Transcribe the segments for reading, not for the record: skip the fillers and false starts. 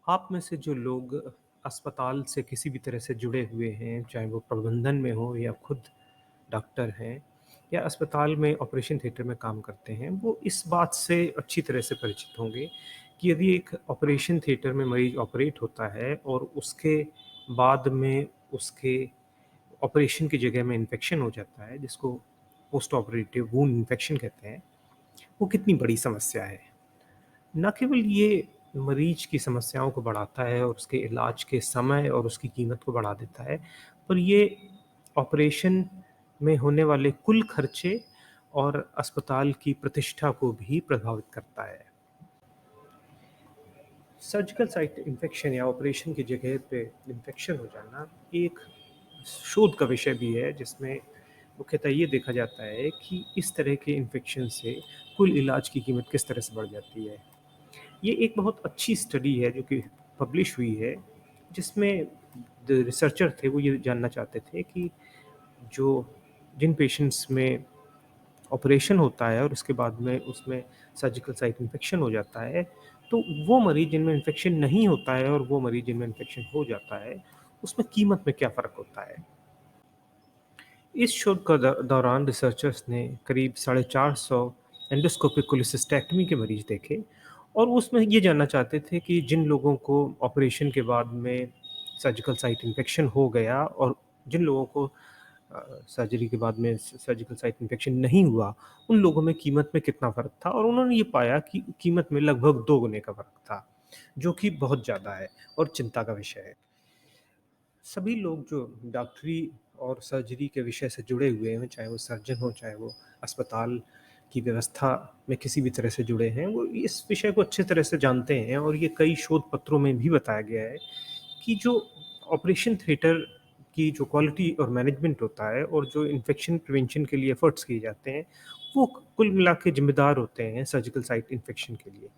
आप में से जो लोग अस्पताल से किसी भी तरह से जुड़े हुए हैं, चाहे वो प्रबंधन में हो या खुद डॉक्टर हैं या अस्पताल में ऑपरेशन थिएटर में काम करते हैं, वो इस बात से अच्छी तरह से परिचित होंगे कि यदि एक ऑपरेशन थिएटर में मरीज़ ऑपरेट होता है और उसके बाद में उसके ऑपरेशन की जगह में इन्फेक्शन हो जाता है, जिसको पोस्ट ऑपरेटिव वुंड इन्फेक्शन कहते हैं, वो कितनी बड़ी समस्या है। ना केवल ये मरीज की समस्याओं को बढ़ाता है और उसके इलाज के समय और उसकी कीमत को बढ़ा देता है, पर ये ऑपरेशन में होने वाले कुल खर्चे और अस्पताल की प्रतिष्ठा को भी प्रभावित करता है। सर्जिकल साइट इन्फेक्शन या ऑपरेशन की जगह पे इन्फेक्शन हो जाना एक शोध का विषय भी है, जिसमें मुख्यतः ये देखा जाता है कि इस तरह के इन्फेक्शन से कुल इलाज की कीमत किस तरह से बढ़ जाती है। ये एक बहुत अच्छी स्टडी है जो कि पब्लिश हुई है, जिसमें द रिसर्चर थे वो ये जानना चाहते थे कि जो जिन पेशेंट्स में ऑपरेशन होता है और उसके बाद में उसमें सर्जिकल साइट इन्फेक्शन हो जाता है, तो वो मरीज़ जिनमें इन्फेक्शन नहीं होता है और वो मरीज़ जिनमें इन्फेक्शन हो जाता है, उसमें कीमत में क्या फ़र्क होता है। इस शोध का दौरान रिसर्चर्स ने करीब 450 एंडोस्कोपिक कोलेसिस्टेक्टमी के मरीज देखे और उसमें ये जानना चाहते थे कि जिन लोगों को ऑपरेशन के बाद में सर्जिकल साइट इन्फेक्शन हो गया और जिन लोगों को सर्जरी के बाद में सर्जिकल साइट इन्फेक्शन नहीं हुआ, उन लोगों में कीमत में कितना फ़र्क था, और उन्होंने ये पाया कि कीमत में लगभग 2 गुने का फ़र्क था, जो कि बहुत ज़्यादा है और चिंता का विषय है। सभी लोग जो डॉक्टरी और सर्जरी के विषय से जुड़े हुए हैं, चाहे वो सर्जन हो, चाहे वो अस्पताल की व्यवस्था में किसी भी तरह से जुड़े हैं, वो इस विषय को अच्छे तरह से जानते हैं, और ये कई शोध पत्रों में भी बताया गया है कि जो ऑपरेशन थिएटर की जो क्वालिटी और मैनेजमेंट होता है और जो इन्फेक्शन प्रिवेंशन के लिए एफर्ट्स किए जाते हैं, वो कुल मिला के जिम्मेदार होते हैं सर्जिकल साइट इन्फेक्शन के लिए।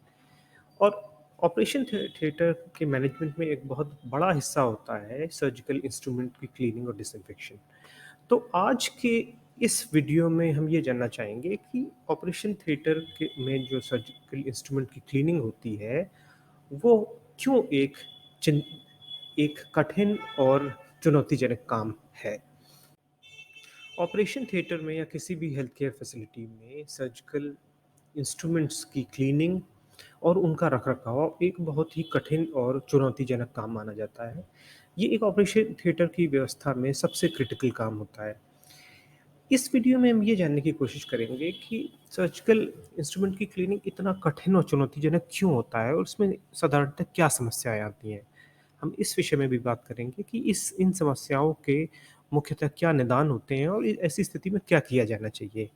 और ऑपरेशन थिएटर के मैनेजमेंट में एक बहुत बड़ा हिस्सा होता है सर्जिकल इंस्ट्रूमेंट की क्लीनिंग और डिसइंफेक्शन। तो आज के इस वीडियो में हम ये जानना चाहेंगे कि ऑपरेशन थिएटर के में जो सर्जिकल इंस्ट्रूमेंट की क्लीनिंग होती है, वो क्यों एक कठिन और चुनौतीजनक काम है। ऑपरेशन थिएटर में या किसी भी हेल्थ केयर फैसिलिटी में सर्जिकल इंस्ट्रूमेंट्स की क्लीनिंग और उनका रखरखाव एक बहुत ही कठिन और चुनौतीजनक काम माना जाता है। ये एक ऑपरेशन थिएटर की व्यवस्था में सबसे क्रिटिकल काम होता है। इस वीडियो में हम ये जानने की कोशिश करेंगे कि सर्जिकल इंस्ट्रूमेंट की क्लीनिंग इतना कठिन और चुनौतीजनक क्यों होता है और उसमें साधारणतः क्या समस्याएं आती हैं। हम इस विषय में भी बात करेंगे कि इस इन समस्याओं के मुख्यतः क्या निदान होते हैं और ऐसी स्थिति में क्या किया जाना चाहिए।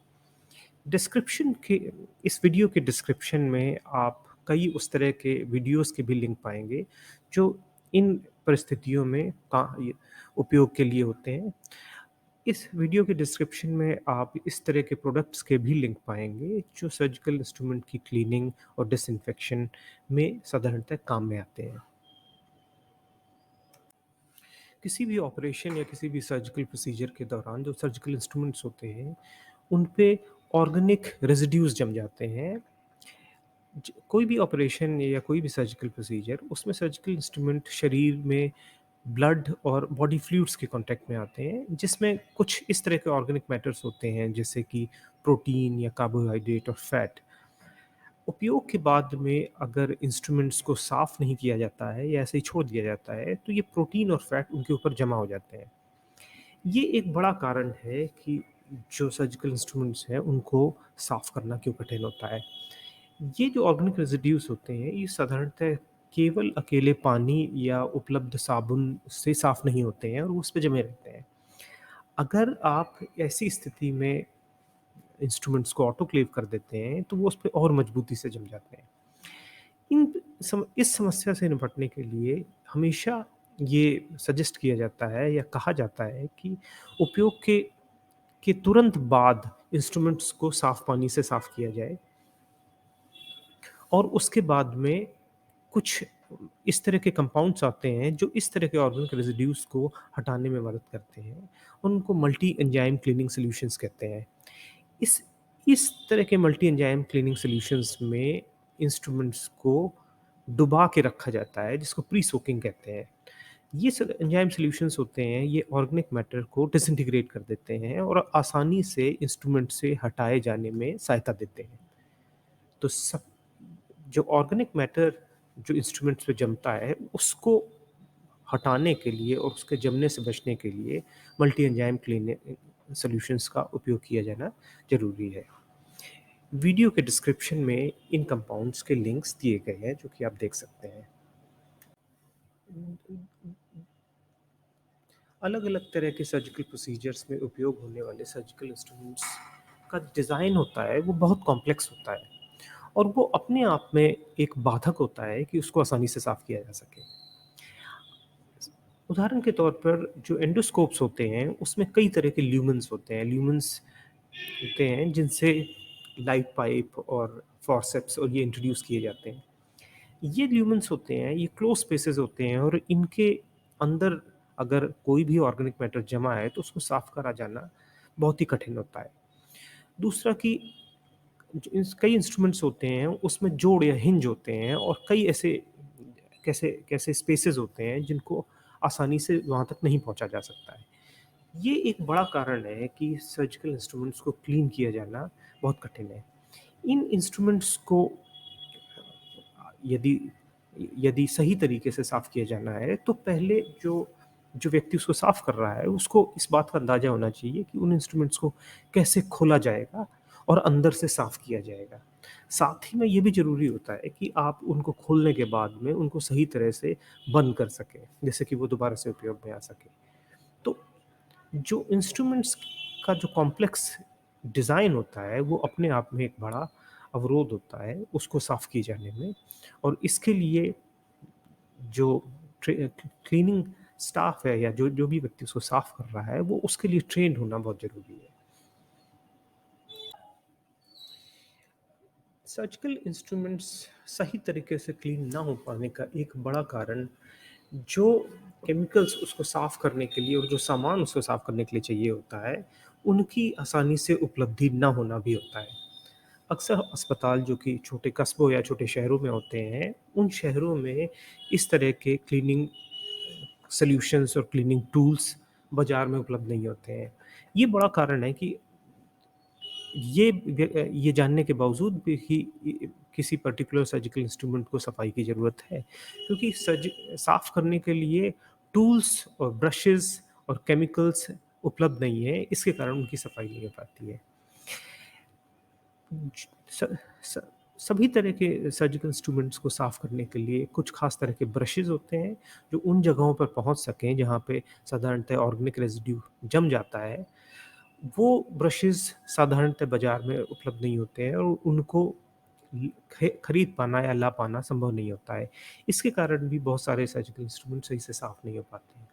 डिस्क्रिप्शन के इस वीडियो के डिस्क्रिप्शन में आप कई उस तरह के वीडियोस के भी लिंक पाएंगे जो इन परिस्थितियों में उपयोग के लिए होते हैं। इस वीडियो के डिस्क्रिप्शन में आप इस तरह के प्रोडक्ट्स के भी लिंक पाएंगे जो सर्जिकल इंस्ट्रूमेंट की क्लीनिंग और डिसइंफेक्शन में साधारणतः काम में आते हैं। किसी भी ऑपरेशन या किसी भी सर्जिकल प्रोसीजर के दौरान जो सर्जिकल इंस्ट्रूमेंट्स होते हैं, उन पे ऑर्गेनिक रेजिड्यूज जम जाते हैं। कोई भी ऑपरेशन या कोई भी सर्जिकल प्रोसीजर, उसमें सर्जिकल इंस्ट्रूमेंट शरीर में ब्लड और बॉडी फ्लूइड्स के कांटेक्ट में आते हैं, जिसमें कुछ इस तरह के ऑर्गेनिक मैटर्स होते हैं जैसे कि प्रोटीन या कार्बोहाइड्रेट और फैट। उपयोग के बाद में अगर इंस्ट्रूमेंट्स को साफ नहीं किया जाता है या ऐसे ही छोड़ दिया जाता है, तो ये प्रोटीन और फैट उनके ऊपर जमा हो जाते हैं। ये एक बड़ा कारण है कि जो सर्जिकल इंस्ट्रूमेंट्स हैं उनको साफ करना क्यों कठिन होता है। ये जो ऑर्गेनिक रेज़िड्यूज़ होते हैं, ये साधारणतः केवल अकेले पानी या उपलब्ध साबुन से साफ़ नहीं होते हैं और वो उस पे जमे रहते हैं। अगर आप ऐसी स्थिति में इंस्ट्रूमेंट्स को ऑटोक्लेव कर देते हैं, तो वो उस पे और मज़बूती से जम जाते हैं। इस समस्या से निपटने के लिए हमेशा ये सजेस्ट किया जाता है या कहा जाता है कि उपयोग के तुरंत बाद इंस्ट्रूमेंट्स को साफ़ पानी से साफ़ किया जाए, और उसके बाद में कुछ इस तरह के कंपाउंड्स आते हैं जो इस तरह के ऑर्गेनिक रेज़िड्यूज़ को हटाने में मदद करते हैं। उनको मल्टी एंजाइम क्लीनिंग सॉल्यूशंस कहते हैं। इस इस तरह के मल्टी एंजाइम क्लीनिंग सॉल्यूशंस में इंस्ट्रूमेंट्स को डुबा के रखा जाता है, जिसको प्री सोकिंग कहते हैं। ये एंजाइम सॉल्यूशंस होते हैं, ये ऑर्गेनिक मैटर को डिसइंटीग्रेट कर देते हैं और आसानी से इंस्ट्रूमेंट से हटाए जाने में सहायता देते हैं। तो सब जो ऑर्गेनिक मैटर जो इंस्ट्रूमेंट्स पे जमता है, उसको हटाने के लिए और उसके जमने से बचने के लिए मल्टी एंजाइम क्लीनिंग सॉल्यूशंस का उपयोग किया जाना ज़रूरी है। वीडियो के डिस्क्रिप्शन में इन कंपाउंड्स के लिंक्स दिए गए हैं, जो कि आप देख सकते हैं। अलग-अलग तरह के सर्जिकल प्रोसीजर्स में उपयोग होने वाले सर्जिकल इंस्ट्रूमेंट्स का डिज़ाइन होता है, वो बहुत कॉम्प्लेक्स होता है और वो अपने आप में एक बाधक होता है कि उसको आसानी से साफ़ किया जा सके। उदाहरण के तौर पर जो एंडोस्कोप्स होते हैं, उसमें कई तरह के ल्यूमेन्स होते हैं। ल्यूमेन्स होते हैं जिनसे लाइट पाइप और फॉरसेप्स और ये इंट्रोड्यूस किए जाते हैं। ये ल्यूमेन्स होते हैं, ये क्लोज़ स्पेसेस होते हैं और इनके अंदर अगर कोई भी ऑर्गेनिक मैटर जमा है, तो उसको साफ़ करा जाना बहुत ही कठिन होता है। दूसरा कि कई इंस्ट्रूमेंट्स होते हैं, उसमें जोड़ या हिंज होते हैं और कई ऐसे कैसे कैसे स्पेसेस होते हैं जिनको आसानी से वहाँ तक नहीं पहुँचा जा सकता है। ये एक बड़ा कारण है कि सर्जिकल इंस्ट्रूमेंट्स को क्लीन किया जाना बहुत कठिन है। इन इंस्ट्रूमेंट्स को यदि यदि सही तरीके से साफ़ किया जाना है, तो पहले जो जो व्यक्ति उसको साफ़ कर रहा है, उसको इस बात का अंदाज़ा होना चाहिए कि उन इंस्ट्रूमेंट्स को कैसे खोला जाएगा और अंदर से साफ़ किया जाएगा। साथ ही में ये भी ज़रूरी होता है कि आप उनको खोलने के बाद में उनको सही तरह से बंद कर सकें, जिससे कि वो दोबारा से उपयोग में आ सकें। तो जो इंस्ट्रूमेंट्स का जो कॉम्प्लेक्स डिज़ाइन होता है, वो अपने आप में एक बड़ा अवरोध होता है, उसको साफ़ किए जाने में और इसके लिए जो क्लीनिंग स्टाफ है या जो जो भी व्यक्ति उसको साफ़ कर रहा है, वो उसके लिए ट्रेन्ड होना बहुत ज़रूरी है। सर्जिकल इंस्ट्रूमेंट्स सही तरीके से क्लीन ना हो पाने का एक बड़ा कारण जो केमिकल्स उसको साफ़ करने के लिए और जो सामान उसको साफ़ करने के लिए चाहिए होता है, उनकी आसानी से उपलब्धि ना होना भी होता है। अक्सर अस्पताल जो कि छोटे कस्बों या छोटे शहरों में होते हैं, उन शहरों में इस तरह के क्लीनिंग सॉल्यूशंस और क्लीनिंग टूल्स बाज़ार में उपलब्ध नहीं होते हैं। ये बड़ा कारण है कि ये जानने के बावजूद भी कि किसी पर्टिकुलर सर्जिकल इंस्ट्रूमेंट को सफाई की ज़रूरत है, क्योंकि साफ़ करने के लिए टूल्स और ब्रशेज़ और केमिकल्स उपलब्ध नहीं है, इसके कारण उनकी सफाई नहीं हो पाती है। ज स स सभी तरह के सर्जिकल इंस्ट्रूमेंट्स को साफ़ करने के लिए कुछ ख़ास तरह के ब्रशेज़ होते हैं, जो उन जगहों पर पहुँच सकें जहाँ पे साधारणतः ऑर्गेनिक रेज़िड्यू जम जाता है। वो ब्रशेज़ साधारणतः बाज़ार में उपलब्ध नहीं होते हैं और उनको खरीद पाना या ला पाना संभव नहीं होता है। इसके कारण भी बहुत सारे सर्जिकल इंस्ट्रूमेंट सही से साफ़ नहीं हो पाते हैं।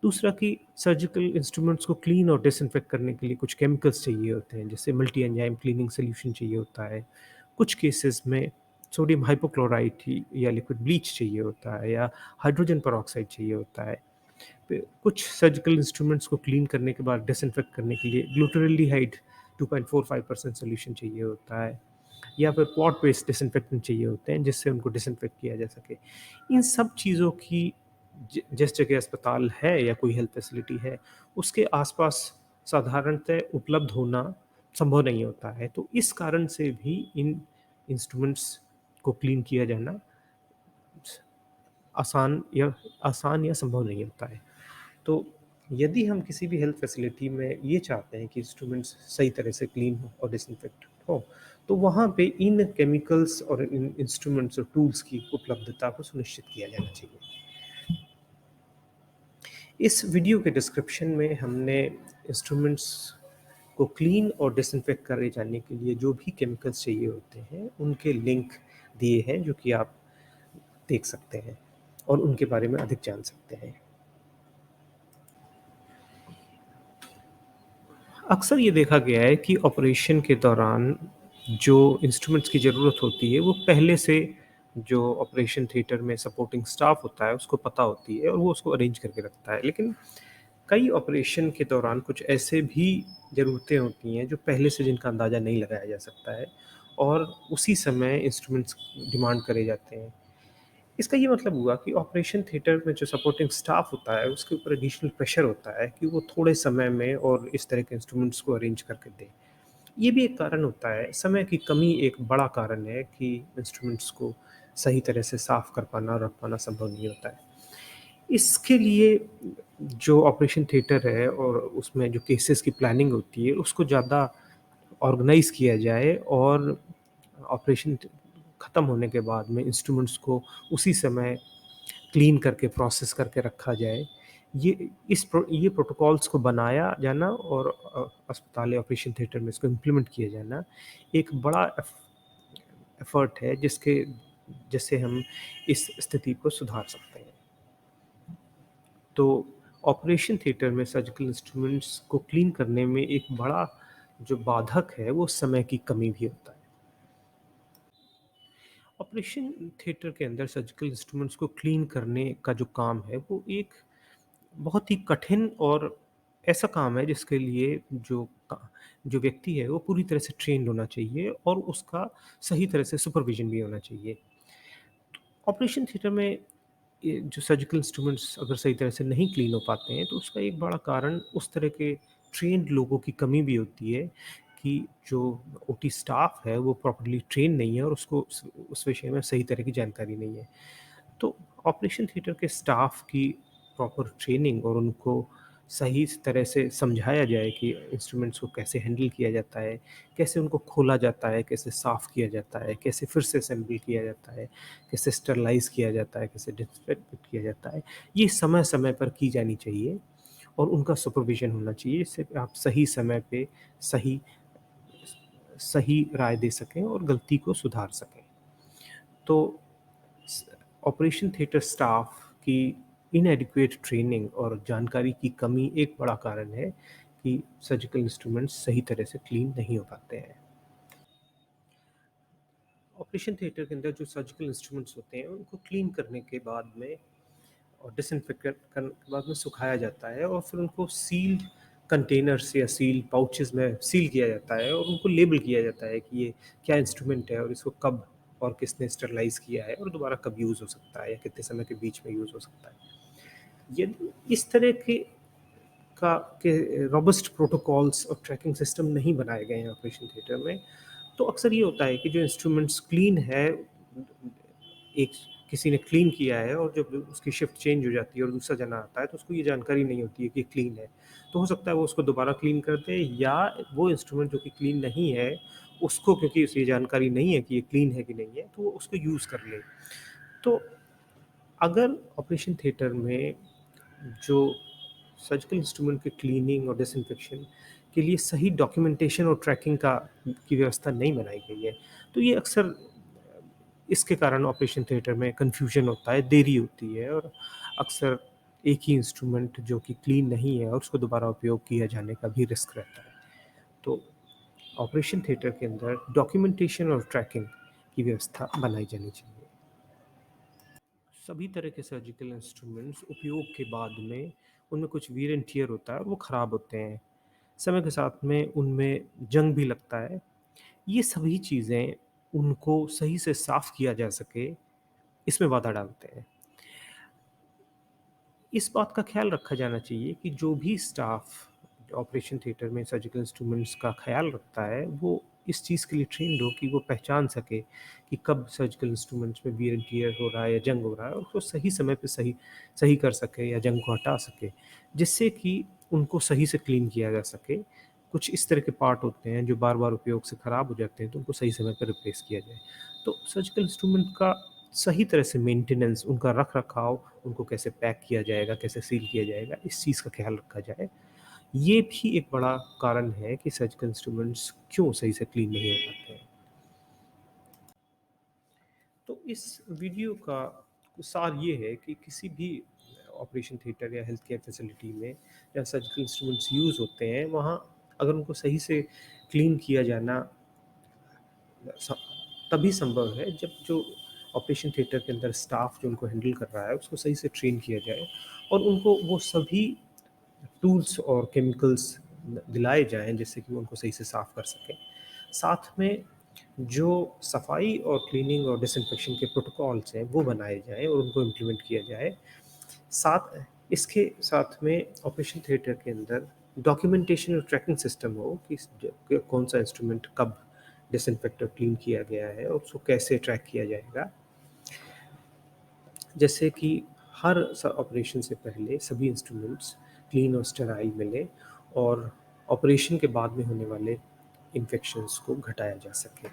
दूसरा कि सर्जिकल इंस्ट्रूमेंट्स को क्लीन और डिसइंफेक्ट करने के लिए कुछ केमिकल्स चाहिए होते हैं, जैसे मल्टी एंजाइम क्लीनिंग सॉल्यूशन चाहिए होता है। कुछ केसेस में सोडियम हाइपोक्लोराइट ही या लिक्विड ब्लीच चाहिए होता है या हाइड्रोजन पेरोक्साइड चाहिए होता है। कुछ सर्जिकल इंस्ट्रूमेंट्स को क्लीन करने के बाद डिसइंफेक्ट करने के लिए ग्लूटाराल्डिहाइड 2.45% सॉल्यूशन चाहिए होता है या फिर पॉट बेस्ड डिसइंफेक्टेंट चाहिए होते हैं, जिससे उनको डिसइंफेक्ट किया जा सके। इन सब चीज़ों की जिस जगह अस्पताल है या कोई हेल्थ फैसिलिटी है, उसके आसपास साधारणतः उपलब्ध होना संभव नहीं होता है। तो इस कारण से भी इन इंस्ट्रूमेंट्स को क्लीन किया जाना आसान या संभव नहीं होता है। तो यदि हम किसी भी हेल्थ फैसिलिटी में ये चाहते हैं कि इंस्ट्रूमेंट्स सही तरह से क्लीन हो और डिसइंफेक्टेड हो, तो वहाँ पे इन केमिकल्स और इन इंस्ट्रूमेंट्स और टूल्स की उपलब्धता को सुनिश्चित किया जाना चाहिए। इस वीडियो के डिस्क्रिप्शन में हमने इंस्ट्रूमेंट्स को क्लीन और डिसइंफेक्ट करे जाने के लिए जो भी केमिकल्स चाहिए होते हैं, उनके लिंक दिए हैं, जो कि आप देख सकते हैं और उनके बारे में अधिक जान सकते हैं। अक्सर ये देखा गया है कि ऑपरेशन के दौरान जो इंस्ट्रूमेंट्स की ज़रूरत होती है, वो पहले से जो ऑपरेशन थिएटर में सपोर्टिंग स्टाफ होता है, उसको पता होती है और वो उसको अरेंज करके रखता है। लेकिन कई ऑपरेशन के दौरान कुछ ऐसे भी ज़रूरतें होती हैं, जो पहले से जिनका अंदाज़ा नहीं लगाया जा सकता है और उसी समय इंस्ट्रूमेंट्स डिमांड करे जाते हैं। इसका ये मतलब हुआ कि ऑपरेशन थिएटर में जो सपोर्टिंग स्टाफ होता है, उसके ऊपर एडिशनल प्रेशर होता है कि वो थोड़े समय में और इस तरह के इंस्ट्रूमेंट्स को अरेंज करके दें। ये भी एक कारण होता है, समय की कमी एक बड़ा कारण है कि इंस्ट्रूमेंट्स को सही तरह से साफ़ कर पाना और रख पाना संभव नहीं होता है। इसके लिए जो ऑपरेशन थिएटर है और उसमें जो केसेस की प्लानिंग होती है, उसको ज़्यादा ऑर्गेनाइज़ किया जाए और ऑपरेशन ख़त्म होने के बाद में इंस्ट्रूमेंट्स को उसी समय क्लीन करके प्रोसेस करके रखा जाए। ये प्रोटोकॉल्स को बनाया जाना और अस्पताल या ऑपरेशन थिएटर में इसको इम्प्लीमेंट किया जाना एक बड़ा एफर्ट है जिससे हम इस स्थिति को सुधार सकते हैं। तो ऑपरेशन थिएटर में सर्जिकल इंस्ट्रूमेंट्स को क्लीन करने में एक बड़ा जो बाधक है वो समय की कमी भी होता है। ऑपरेशन थिएटर के अंदर सर्जिकल इंस्ट्रूमेंट्स को क्लीन करने का जो काम है वो एक बहुत ही कठिन और ऐसा काम है जिसके लिए जो व्यक्ति है वो पूरी तरह से ट्रेन्ड होना चाहिए और उसका सही तरह से सुपरविज़न भी होना चाहिए। ऑपरेशन थिएटर में ये जो सर्जिकल इंस्ट्रूमेंट्स अगर सही तरह से नहीं क्लीन हो पाते हैं तो उसका एक बड़ा कारण उस तरह के ट्रेन्ड लोगों की कमी भी होती है कि जो ओटी स्टाफ है वो प्रॉपर्ली ट्रेन नहीं है और उसको उस विषय में सही तरह की जानकारी नहीं है। तो ऑपरेशन थिएटर के स्टाफ की प्रॉपर ट्रेनिंग और उनको सही तरह से समझाया जाए कि इंस्ट्रूमेंट्स को कैसे हैंडल किया जाता है, कैसे उनको खोला जाता है, कैसे साफ़ किया जाता है, कैसे फिर से असेंबल किया जाता है, कैसे स्टरलाइज़ किया जाता है, कैसे डिसइंफेक्ट किया जाता है। ये समय-समय पर की जानी चाहिए और उनका सुपरविज़न होना चाहिए जिससे आप सही समय पे सही सही राय दे सकें और गलती को सुधार सकें। तो ऑपरेशन थिएटर स्टाफ की इनएडिक्वेट ट्रेनिंग और जानकारी की कमी एक बड़ा कारण है कि सर्जिकल इंस्ट्रूमेंट्स सही तरह से क्लीन नहीं हो पाते हैं। ऑपरेशन थिएटर के अंदर जो सर्जिकल इंस्ट्रूमेंट्स होते हैं उनको क्लीन करने के बाद में और डिसइंफेक्ट करने के बाद में सुखाया जाता है और फिर उनको सील्ड कंटेनर्स या सील्ड पाउचेस में सील किया जाता है और उनको लेबल किया जाता है कि ये क्या इंस्ट्रूमेंट है और इसको कब और किसने स्टरलाइज किया है और दोबारा कब यूज़ हो सकता है या कितने समय के बीच में यूज़ हो सकता है। यदि इस तरह के रोबस्ट प्रोटोकॉल्स और ट्रैकिंग सिस्टम नहीं बनाए गए हैं ऑपरेशन थिएटर में, तो अक्सर ये होता है कि जो इंस्ट्रूमेंट्स क्लीन है, एक किसी ने क्लीन किया है और जब उसकी शिफ्ट चेंज हो जाती है और दूसरा जना आता है तो उसको ये जानकारी नहीं होती है कि क्लीन है। तो हो सकता है वो उसको दोबारा क्लीन कर दे या वो इंस्ट्रूमेंट जो कि क्लीन नहीं है, उसको क्योंकि उसे ये जानकारी नहीं है कि ये क्लीन है कि नहीं है, तो वो उसको यूज़ कर ले। तो अगर ऑपरेशन थिएटर में जो सर्जिकल इंस्ट्रूमेंट की क्लीनिंग और डिसइंफेक्शन के लिए सही डॉक्यूमेंटेशन और ट्रैकिंग की व्यवस्था नहीं बनाई गई है, तो ये अक्सर इसके कारण ऑपरेशन थिएटर में कन्फ्यूजन होता है, देरी होती है और अक्सर एक ही इंस्ट्रूमेंट जो कि क्लीन नहीं है और उसको दोबारा उपयोग किया जाने का भी रिस्क रहता है। तो ऑपरेशन थिएटर के अंदर डॉक्यूमेंटेशन और ट्रैकिंग की व्यवस्था बनाई जानी चाहिए। सभी तरह के सर्जिकल इंस्ट्रूमेंट्स उपयोग के बाद में उनमें कुछ वियर एंड टियर होता है और वो ख़राब होते हैं। समय के साथ में उनमें जंग भी लगता है। ये सभी चीज़ें उनको सही से साफ़ किया जा सके, इसमें बाधा डालते हैं। इस बात का ख़्याल रखा जाना चाहिए कि जो भी स्टाफ़ ऑपरेशन थिएटर में सर्जिकल इंस्ट्रूमेंट्स का ख़्याल रखता है, वो इस चीज़ के लिए ट्रेन्ड हो कि वो पहचान सके कि कब सर्जिकल इंस्ट्रूमेंट्स में वियर एंड टियर हो रहा है या जंग हो रहा है और उसको सही समय पे सही सही कर सके या जंग को हटा सके, जिससे कि उनको सही से क्लीन किया जा सके। कुछ इस तरह के पार्ट होते हैं जो बार-बार उपयोग से ख़राब हो जाते हैं, तो उनको सही समय पे रिप्लेस किया जाए। तो सर्जिकल इंस्ट्रूमेंट का सही तरह से मेंटेनेंस, उनका रख-रखाव, उनको कैसे पैक किया जाएगा, कैसे सील किया जाएगा, इस चीज़ का ख़्याल रखा जाए। ये भी एक बड़ा कारण है कि सर्जिकल इंस्ट्रूमेंट्स क्यों सही से क्लीन नहीं हो पाते हैं। तो इस वीडियो का सार ये है कि किसी भी ऑपरेशन थिएटर या हेल्थ केयर फैसिलिटी में जहाँ सर्जिकल इंस्ट्रूमेंट्स यूज़ होते हैं, वहाँ अगर उनको सही से क्लीन किया जाना स तभी संभव है जब जो ऑपरेशन थिएटर के अंदर स्टाफ जो उनको हैंडल कर रहा है, उसको सही से ट्रेन किया जाए और उनको वो सभी टूल्स और केमिकल्स दिलाए जाएँ जिससे कि वो उनको सही से साफ़ कर सकें। साथ में जो सफाई और क्लीनिंग और डिसइंफेक्शन के प्रोटोकॉल्स हैं वो बनाए जाएँ और उनको इम्प्लीमेंट किया जाए। साथ इसके साथ में ऑपरेशन थिएटर के अंदर डॉक्यूमेंटेशन और ट्रैकिंग सिस्टम हो कि कौन-सा इंस्ट्रूमेंट कब डिसइंफेक्ट और क्लीन किया गया है और उसको कैसे ट्रैक किया जाएगा। जैसे कि हर ऑपरेशन से पहले सभी इंस्ट्रूमेंट्स क्लीन और स्टेराइल मिले और ऑपरेशन के बाद में होने वाले इन्फेक्शंस को घटाया जा सके।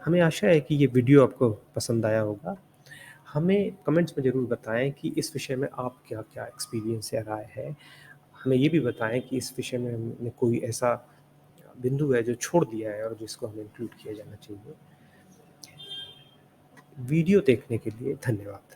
हमें आशा है कि ये वीडियो आपको पसंद आया होगा। हमें कमेंट्स में ज़रूर बताएं कि इस विषय में आप क्या-क्या एक्सपीरियंस या राय है। हमें ये भी बताएं कि इस विषय में हमने कोई ऐसा बिंदु है जो छोड़ दिया है और जिसको हमें इंक्लूड किया जाना चाहिए। वीडियो देखने के लिए धन्यवाद।